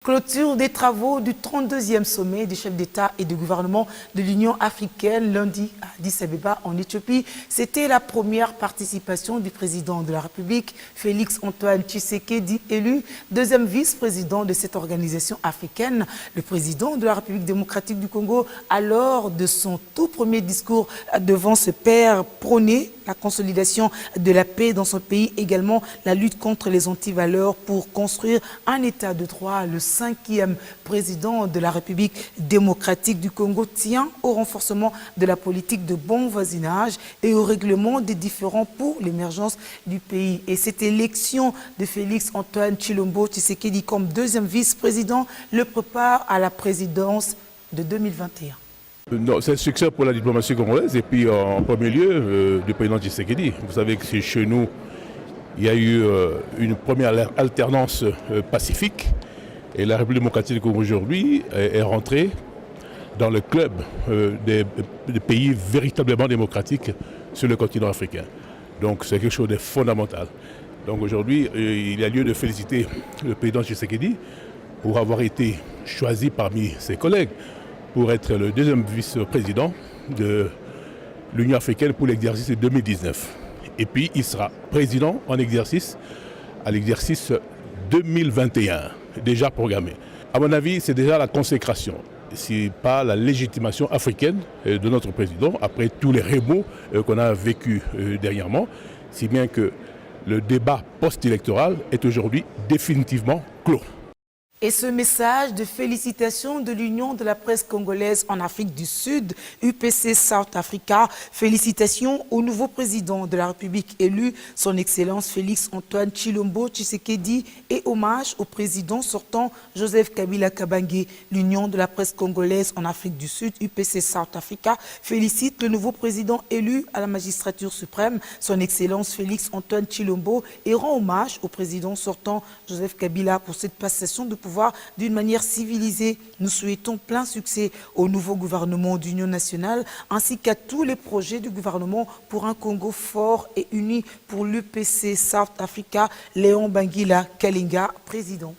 Clôture des travaux du 32e sommet des chefs d'État et de gouvernement de l'Union africaine lundi à Addis Abeba en Éthiopie. C'était la première participation du président de la République, Félix Antoine Tshisekedi, élu deuxième vice-président de cette organisation africaine. Le président de la République démocratique du Congo, à l'heure de son tout premier discours devant ce père, prôné la consolidation de la paix dans son pays, également la lutte contre les antivaleurs pour construire un état de droit. Le cinquième président de la République démocratique du Congo tient au renforcement de la politique de bon voisinage et au règlement des différends pour l'émergence du pays. Et cette élection de Félix Antoine Tshilombo Tshisekedi comme deuxième vice-président le prépare à la présidence de 2021. C'est un succès pour la diplomatie congolaise et puis en premier lieu du président Tshisekedi. Vous savez que chez nous, il y a eu une première alternance pacifique et la République démocratique du Congo aujourd'hui est rentrée dans le club des pays véritablement démocratiques sur le continent africain. Donc c'est quelque chose de fondamental. Donc aujourd'hui, il y a lieu de féliciter le président Tshisekedi pour avoir été choisi parmi ses collègues pour être le deuxième vice-président de l'Union africaine pour l'exercice 2019. Et puis, il sera président en exercice à l'exercice 2021, déjà programmé. À mon avis, c'est déjà la consécration, si pas la légitimation africaine de notre président, après tous les remous qu'on a vécu dernièrement, si bien que le débat post-électoral est aujourd'hui définitivement clos. Et ce message de félicitations de l'Union de la presse congolaise en Afrique du Sud, UPC South Africa, félicitations au nouveau président de la République élu, son Excellence Félix Antoine Tshilombo Tshisekedi, et hommage au président sortant Joseph Kabila Kabange. L'Union de la presse congolaise en Afrique du Sud, UPC South Africa, félicite le nouveau président élu à la magistrature suprême, son Excellence Félix Antoine Tshilombo, et rend hommage au président sortant Joseph Kabila pour cette passation de pouvoir d'une manière civilisée. Nous souhaitons plein succès au nouveau gouvernement d'union nationale ainsi qu'à tous les projets du gouvernement pour un Congo fort et uni. Pour l'UPC South Africa, Léon Bangila Kalinga, président.